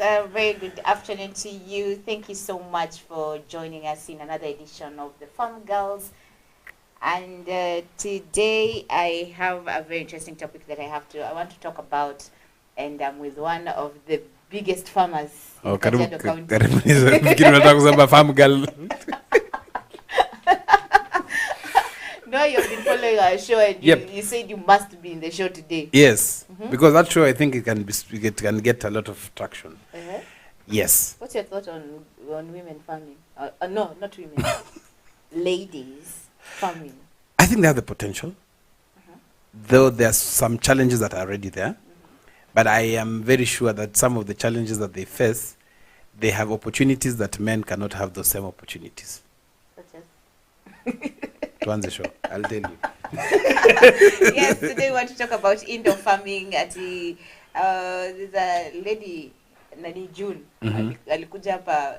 a very good afternoon to you. Thank you so much for joining us in another edition of the Farm Girls. And today I have a very interesting topic that I want to talk about, and I'm with one of the biggest farmers in Kajiado County. Farm girl. No, you've been following our show, and you said you must be in the show today. Yes, because that show I think it can get a lot of traction. Yes. What's your thought on women farming? No, not women. Ladies farming. I think they have the potential, though there's some challenges that are already there. But I am very sure that some of the challenges that they face, they have opportunities that men cannot have those same opportunities. Such as? To answer the show, I'll tell you. Yes, today we want to talk about indoor farming. There's a lady, Nani June, alikuja hapa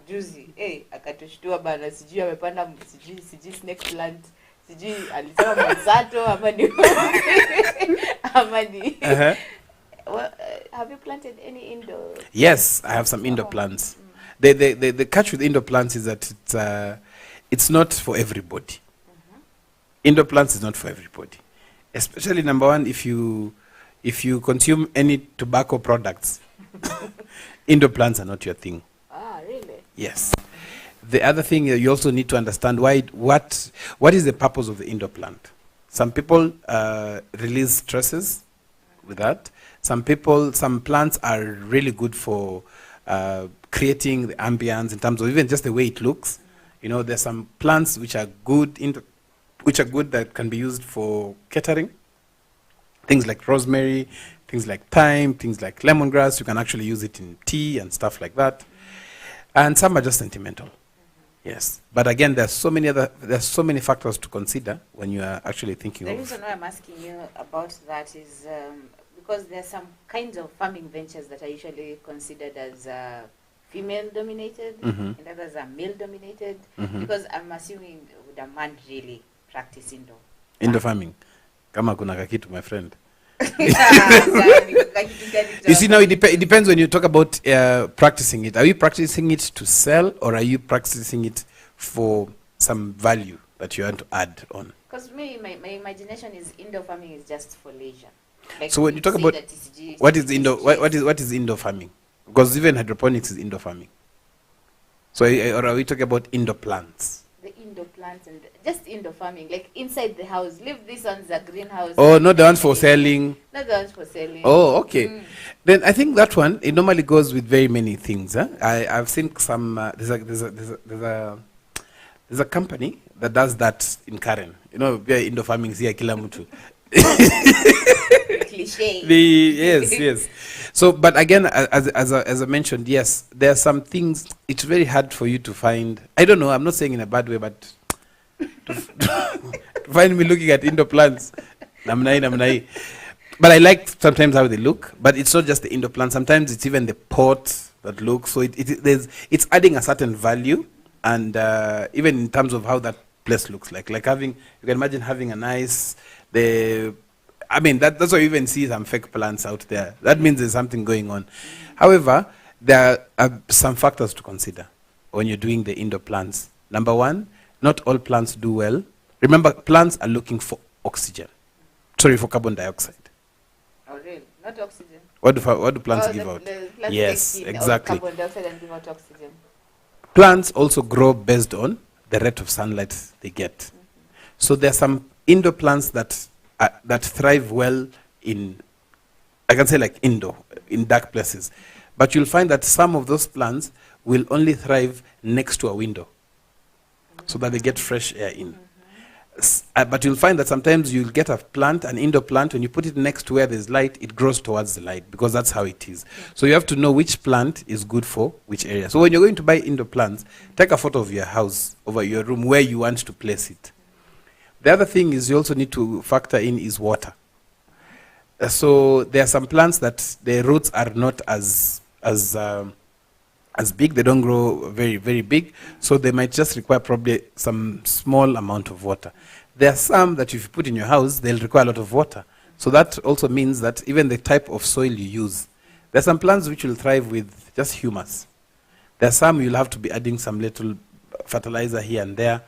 juzi, akatushtua bana, sijui amepanda sijui snake plant, sijui alisema Monsanto ama ni Well, have you planted any indoor? Yes, I have some indoor plants. The catch with indoor plants is that it's not for everybody. Indoor plants is not for everybody, especially number one, if you consume any tobacco products. Indoor plants are not your thing. Ah, really? Yes. The other thing, you also need to understand what is the purpose of the indoor plant. Some people release stresses with that. Some plants are really good for creating the ambience in terms of even just the way it looks. You know, there's some plants which are good that can be used for catering. Things like rosemary, things like thyme, things like lemongrass. You can actually use it in tea and stuff like that. And some are just sentimental. Yes, but again, there's so many factors to consider when you are actually thinking of. The reason why I'm asking you about that is because there are some kinds of farming ventures that are usually considered as female-dominated, and others are male-dominated. Because I'm assuming would a man really practice indoor farming? Kama kuna kakitu, my friend. You see, now it depends when you talk about practicing it. Are you practicing it to sell, or are you practicing it for some value that you want to add on? Because my imagination is indoor farming is just for leisure. Like, so when you talk about what is indoor farming, because even hydroponics is indoor farming. So or are we talking about indoor plants? The indoor plants and just indoor farming, like inside the house. Leave this on the greenhouse. Oh, not the ones for selling. Not the ones for selling. Oh, okay. Then I think that one, it normally goes with very many things. I've seen some. There's a company that does that in Karen. You know, we indoor farming here, kila mtu. Cliche. Yes. So, but again, as I mentioned, yes, there are some things. It's very hard for you to find. I don't know. I'm not saying in a bad way, but to find me looking at indoor plants, namnai. But I like sometimes how they look. But it's not just the indoor plants. Sometimes it's even the pot that looks. So it's adding a certain value, and even in terms of how that place looks like having. You can imagine having a nice that's why you even see some fake plants out there. That means there's something going on. However, there are some factors to consider when you're doing the indoor plants. Number one, not all plants do well. Remember, plants are looking for oxygen. Sorry, for carbon dioxide. Oh, really? Not oxygen. What do plants give out? Plants yes, exactly. Carbon dioxide and give out oxygen. Plants also grow based on the rate of sunlight they get. So there are some indoor plants that thrive well in, I can say like indoor, in dark places. But you'll find that some of those plants will only thrive next to a window so that they get fresh air in. But you'll find that sometimes you'll get an indoor plant, when you put it next to where there's light, it grows towards the light because that's how it is. So you have to know which plant is good for which area. So when you're going to buy indoor plants, take a photo of your house, over your room, where you want to place it. The other thing is you also need to factor in is water. So there are some plants that the roots are not as big. They don't grow very, very big. So they might just require probably some small amount of water. There are some that if you put in your house, they'll require a lot of water. So that also means that even the type of soil you use There are some plants which will thrive with just humus. There are some you'll have to be adding some little fertilizer here and there.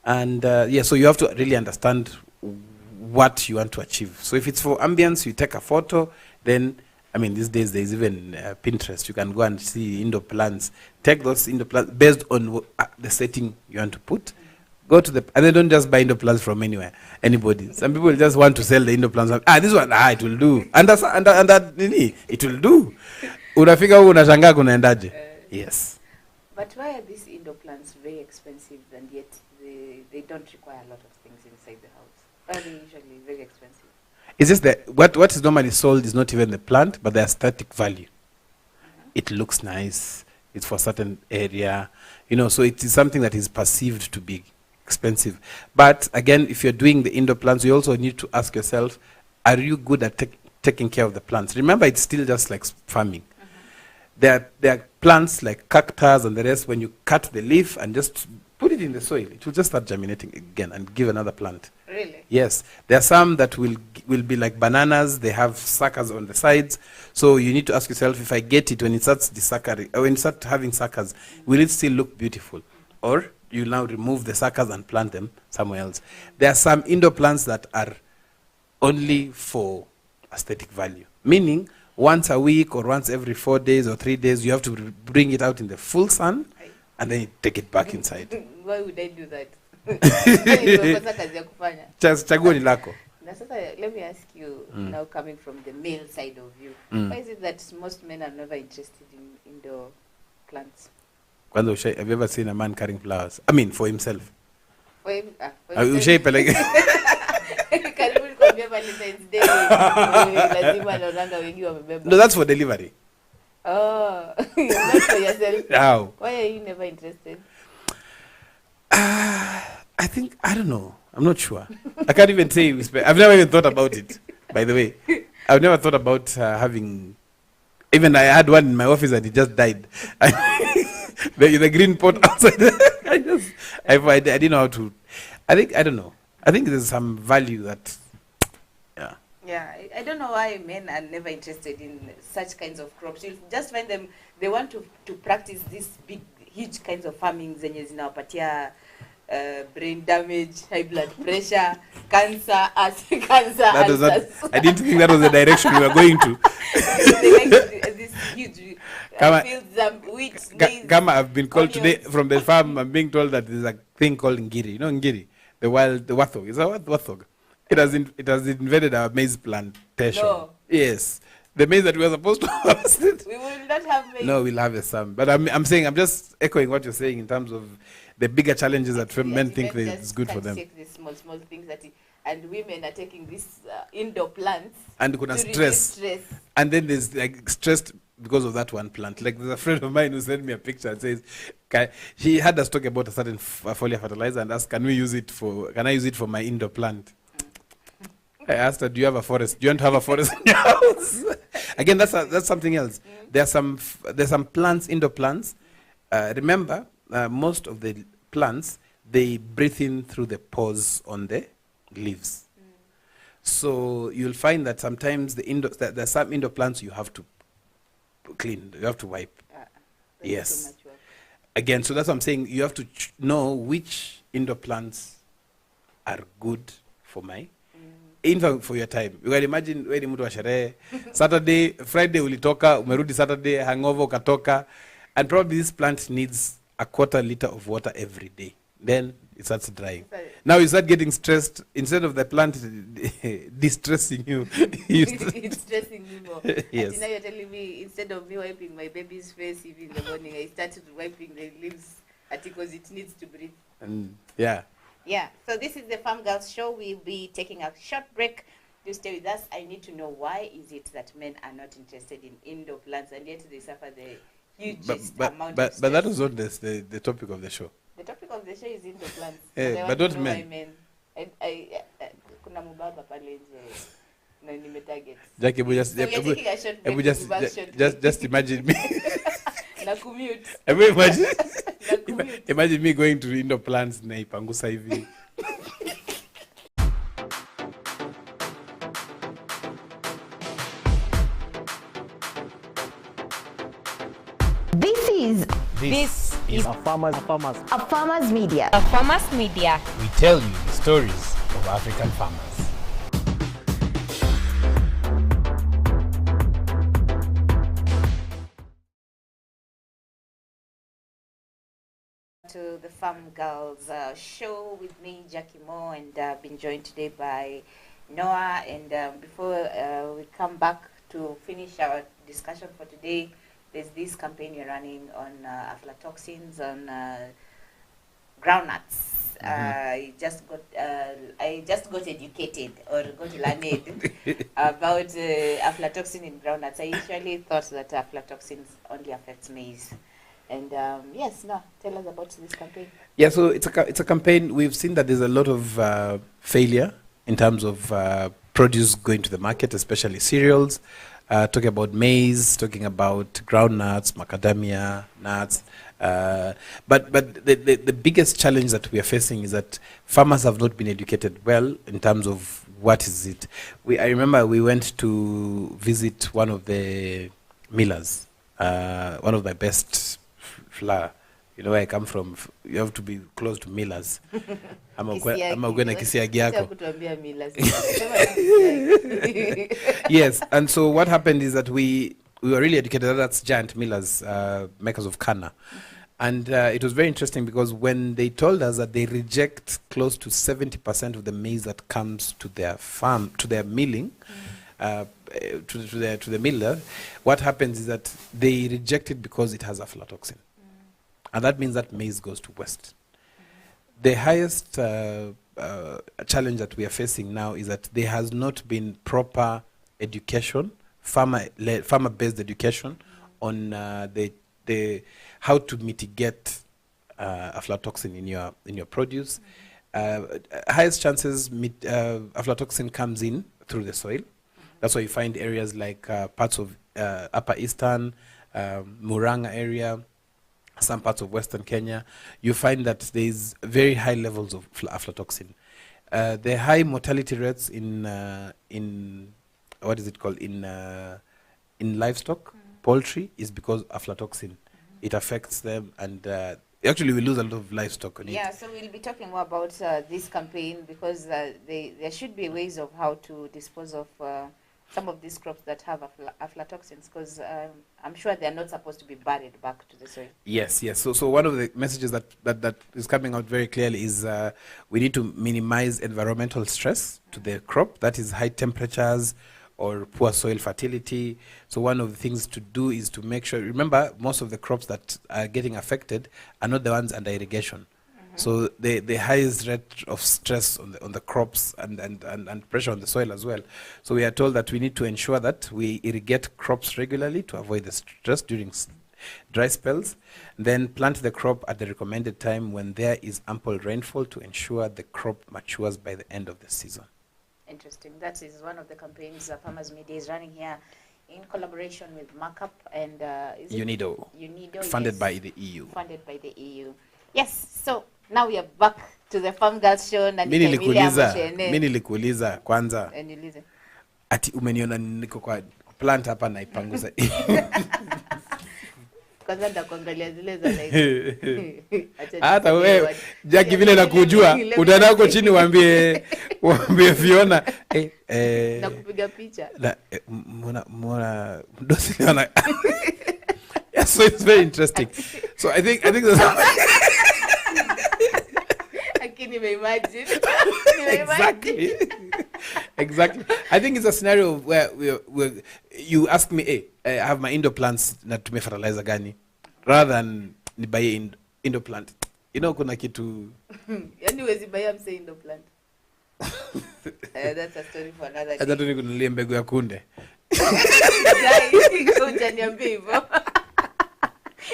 And so you have to really understand what you want to achieve. So if it's for ambience, you take a photo, then, I mean, these days there's even Pinterest. You can go and see indoor plants. Take those indoor plants based on the setting you want to put. Go to and they don't just buy indoor plants from anywhere, anybody. Some people just want to sell the indoor plants. This one, it will do. And that, it will do. Unafika unashangaa kunaendaje. Yes. But why are these indoor plants very expensive and yet they don't require a lot of things inside the house? Why are they usually very expensive? It's just that what is normally sold is not even the plant, but the aesthetic value. It looks nice. It's for a certain area. So it is something that is perceived to be expensive. But again, if you're doing the indoor plants, you also need to ask yourself, are you good at taking care of the plants? Remember, it's still just like farming. There are plants like cactus and the rest, when you cut the leaf and just put it in the soil, it will just start germinating again and give another plant. Really? Yes. There are some that will be like bananas. They have suckers on the sides. So you need to ask yourself, if I get it, when it starts when it starts having suckers, will it still look beautiful? Or you now remove the suckers and plant them somewhere else. There are some indoor plants that are only for aesthetic value, meaning once a week or once every 4 days or 3 days, you have to bring it out in the full sun and then you take it back inside. Why would I do that? Chaguo ni lako. Let me ask you, now coming from the male side of you, why is it that most men are never interested in indoor plants? Have you ever seen a man carrying flowers? I mean, for himself. For himself. No, that's for delivery. Oh, not for yourself. How? Why are you never interested? I think, I don't know. I'm not sure. I can't even say. I've never even thought about it, by the way. I've never thought about having. Even I had one in my office and it just died. The green pot outside. I didn't know how to. I don't know. I think there's some value that. Yeah, I don't know why men are never interested in such kinds of crops. You just find them, they want to practice these big, huge kinds of farming zenye zinawapatia brain damage, high blood pressure, cancer. I didn't think that was the direction we were going to. They like this huge fields, wheat, maize. Kama, I've been called today from the farm. I'm being told that there's a thing called ngiri. You know ngiri? The warthog. Is that warthog? It has invaded our maize plantation. No. Yes. The maize that we were supposed to harvest. We will not have maize. No, we'll have some. But I'm saying, I'm just echoing what you're saying in terms of the bigger challenges that men think it's good for them. Take these small things and women are taking these indoor plants. And kuna stress. And then there's like stress because of that one plant. Like there's a friend of mine who sent me a picture and says, he had us talk about a certain foliar fertilizer and asked, can I use it for my indoor plant? I asked her, do you have a forest? Do you want to have a forest in your house? Again, that's something else. There's some plants, indoor plants. Remember, most of the plants, they breathe in through the pores on the leaves. So you'll find that sometimes there's some indoor plants you have to clean. You have to wipe. Yes. Again, so that's what I'm saying. You have to know which indoor plants are good for for your time. You can imagine wewe ni mtu wa sherehe. Saturday, Friday ulitoka, umerudi Saturday, hangover ukatoka, and probably this plant needs a quarter liter of water every day. Then it starts drying. Now you start getting stressed. Instead of the plant distressing you, it's stressing you more. Yes. And now you're telling me, instead of me wiping my baby's face even in the morning, I started wiping the leaves because it needs to breathe. And yeah. Yeah, so this is the Farm Girls Show. We'll be taking a short break. Do stay with us. I need to know, why is it that men are not interested in indoor plants and yet they suffer the hugest amount of stress? But that was not the topic of the show. The topic of the show is indoor plants. But not men. Kuna mubaba pale nje na nimetarget. Jackie, just imagine me. Na commute. Imagine me going to indoor plants na ipangusa hivi. This is a farmer's media. We tell you the stories of African farmers. To the Farm Girls show with me, Jackie Moore, and I've been joined today by Noah. And before we come back to finish our discussion for today, there's this campaign you're running on aflatoxins on groundnuts. I just got educated or got learned about aflatoxin in groundnuts. I usually thought that aflatoxins only affects maize. And yes, no, tell us about this campaign. Yeah, so it's a campaign. We've seen that there's a lot of failure in terms of produce going to the market, especially cereals. Talking about maize, talking about groundnuts, macadamia nuts. But the biggest challenge that we are facing is that farmers have not been educated well in terms of what is it. I remember we went to visit one of the millers, one of my best flour. You know where I come from. You have to be close to millers. I'm going to Kisiagi yako. Yes, and so what happened is that we were really educated. That's giant millers, makers of kana. And it was very interesting because when they told us that they reject close to 70% of the maize that comes to their farm, to their milling, to the miller, what happens is that they reject it because it has aflatoxin. And that means that maize goes to waste. The highest challenge that we are facing now is that there has not been proper education, farmer-based education on the how to mitigate aflatoxin in your produce. Highest chances aflatoxin comes in through the soil. That's why you find areas like parts of Upper Eastern, Murang'a area, some parts of Western Kenya. You find that there is very high levels of aflatoxin. The high mortality rates in what is it called in livestock, poultry, is because aflatoxin. It affects them, and actually we lose a lot of livestock on it. Yeah, so we'll be talking more about this campaign because there should be ways of how to dispose of some of these crops that have aflatoxins, because I'm sure they're not supposed to be buried back to the soil. Yes. So one of the messages that is coming out very clearly is we need to minimize environmental stress to the crop. That is high temperatures or poor soil fertility. So one of the things to do is to make sure, remember, most of the crops that are getting affected are not the ones under irrigation. So the highest rate of stress on the crops and pressure on the soil as well. So we are told that we need to ensure that we irrigate crops regularly to avoid the stress during dry spells. Then plant the crop at the recommended time when there is ample rainfall to ensure the crop matures by the end of the season. Interesting. That is one of the campaigns Farmers Media is running here in collaboration with Markup and UNIDO, funded yes. by the EU. Funded by the EU. Yes, so now we are back to the Farm Girls show. Mimi nilikuuliza kwanza. Niulize. Ati umeniona niko kwa plant hapa na ipanguza. Kwanza ndakuangalia zile za like. Hata wewe Jackie vile nakujua utaenda huko chini waambie Fiona nakupiga picha. Mbona dosi ana. Yes, so it's very interesting. So I think that's imagine. Exactly. I think it's a scenario where you ask me, hey, I have my indoor plants na tume fertilizer gani, rather than ni buy indoor plant. You know kuna kitu. Yani wezi buy mse indoor plant. That's a story for another day. Hata tu nikununulie mbegu ya kunde. Unaniambia hivyo.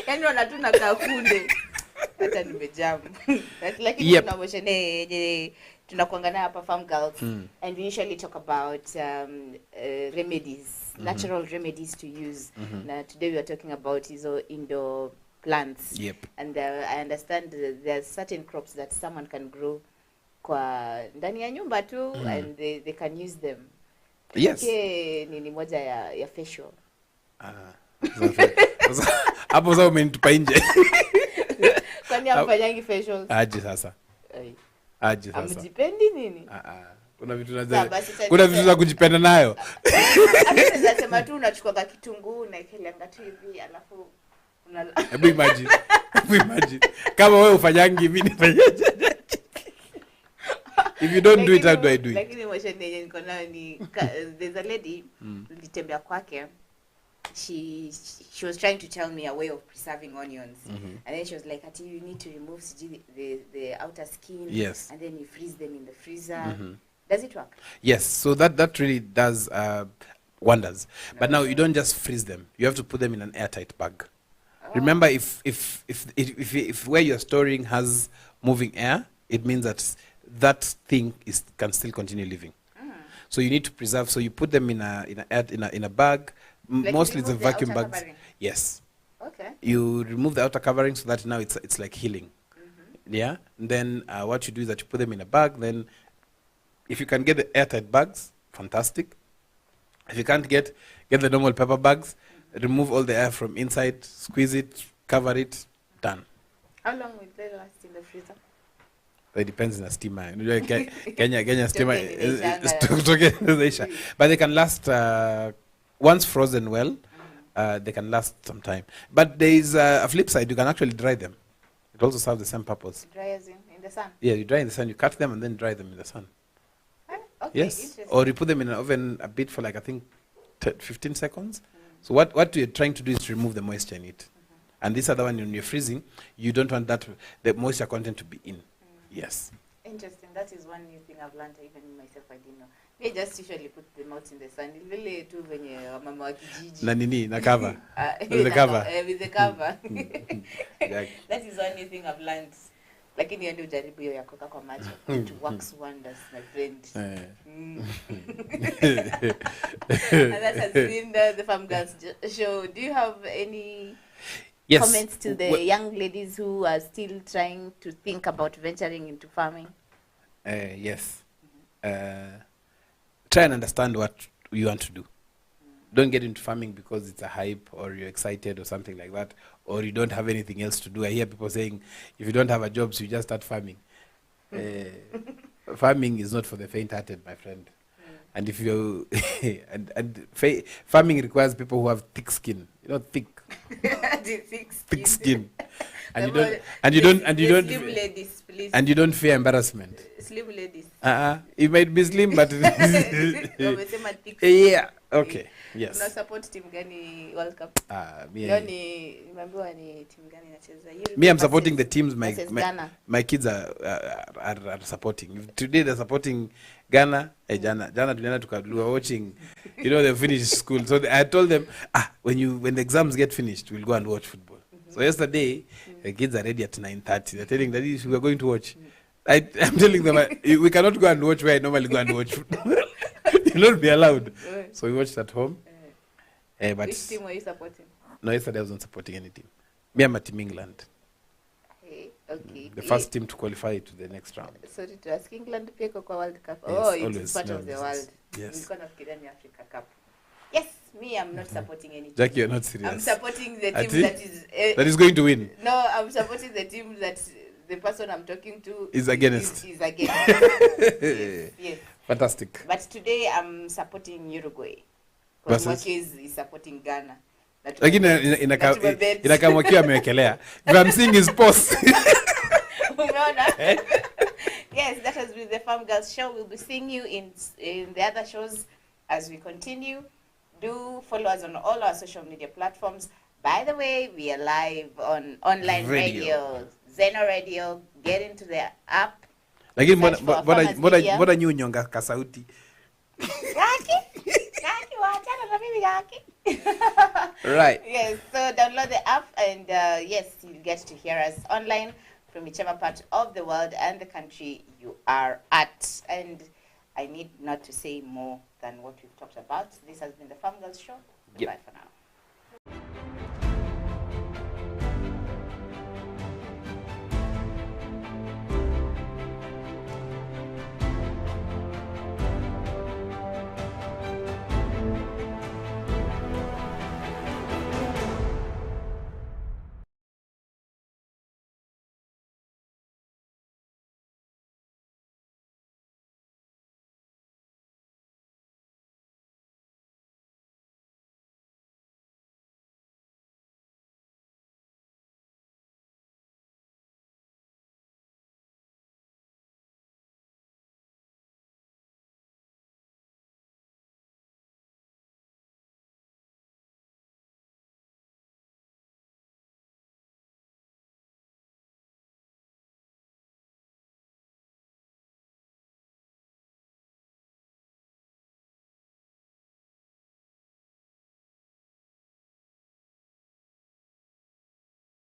Yani wanatuna kakunde. Hata nimejamu. Lakini tunamoshene tunakuangana hapa Farm Girls and we usually talk about remedies, natural remedies to use. Now today we are talking about indoor plants. Yep. And I understand there are certain crops that someone can grow kwa ndani ya nyumba tu and they can use them. Yes. Nini moja ya facial. Hapo sasa umenitupa nje. Kwani amfanyangi facials? Aje sasa. Aje sasa. Amjipendi nini? Kuna vitu Kuna vitu za kujipenda nayo. Anaweza sema tu unachukua kitunguu na kelanga tu hivi alafu Hebu imagine. Kama wewe ufanyangi hivi nifanyaje? If you don't do it, how do I do it? Lakini emotion yenye niko nayo ni there's a lady nilitembea kwake. She was trying to tell me a way of preserving onions, and then she was like, you need to remove the outer skin, yes, and then you freeze them in the freezer. Does it work? Yes, so that really does wonders. But now you don't just freeze them; you have to put them in an airtight bag. Remember, if where you're storing has moving air, it means that thing can still continue living. So you need to preserve. So you put them in a bag. Like mostly it's a vacuum bags. Covering. Yes. Okay. You remove the outer covering so that now it's like healing. Yeah. And then what you do is that you put them in a bag. Then, if you can get the airtight bags, fantastic. If you can't get the normal paper bags, remove all the air from inside, squeeze it, cover it, done. How long will they last in the freezer? It depends on the steamer. Kenya steamer is but they can last once frozen well. They can last some time. But there is a flip side. You can actually dry them. It also serves the same purpose. Dry as in the sun? Yeah, you dry in the sun. You cut them and then dry them in the sun. Okay, yes. Or you put them in an oven a bit for like, I think, 15 seconds. So what you're trying to do is to remove the moisture in it. And this other one, when you're freezing, you don't want the moisture content to be in. Yes. Interesting. That is one new thing I've learned. Even myself, I didn't know. They just usually put them out in the sun. Vile tu venye mama wa kijiji. Na nini? Na cover. With the cover. With the cover. Exactly. That is one new thing I've learned. Lakini hiyo ndio ujaribu hiyo ya kuweka kwa maji. It works wonders, my friend. And that has been the Farm Girls show. Do you have any comments to the young ladies who are still trying to think about venturing into farming? Yes. Try and understand what you want to do. Don't get into farming because it's a hype or you're excited or something like that, or you don't have anything else to do. I hear people saying, if you don't have a job, so you just start farming. Farming is not for the faint-hearted, my friend. And if you farming requires people who have thick skin. You know, thick skin. And you don't fear embarrassment. Slim ladies. It might be slim, but yeah. Okay. Yes. Una support team gani World Cup? Me I'm supporting the teams my kids are supporting. If today they're supporting Ghana. Jana we were watching, they finished school. So I told them, when the exams get finished, we'll go and watch football. So yesterday, the kids are ready at 9:30. They're telling Daddy, we are going to watch. I'm telling them, we cannot go and watch where I normally go and watch football. You'll not be allowed. So we watched at home. But which team were you supporting? No, yesterday I wasn't supporting any team. Me, I'm a Team England. Okay. The first team to qualify to the next round. Sorry to ask, England pia kwa World Cup. Yes, it's part of the world. Yes. Africa Cup. Yes, me, I'm not supporting any team. Jackie, you're not serious. I'm supporting the team that is going to win. No, I'm supporting the team that the person I'm talking to is against. Is against. Yes. Fantastic. But today I'm supporting Uruguay. Because Mwakez is supporting Ghana. Lakini inakamwakiwa amewekelea. If I'm seeing his post. Yes, that has been the Farm Girls show. We'll be seeing you in the other shows as we continue. Do follow us on all our social media platforms. By the way, we are live on online radio. Zeno Radio. Get into the app. Lakini mbona nyu nyonga kasauti? Right. Yes, so download the app and yes, you'll get to hear us online from whichever part of the world and the country you are at. And I need not to say more than what we've talked about. This has been the Farm Girls Show. Goodbye for now.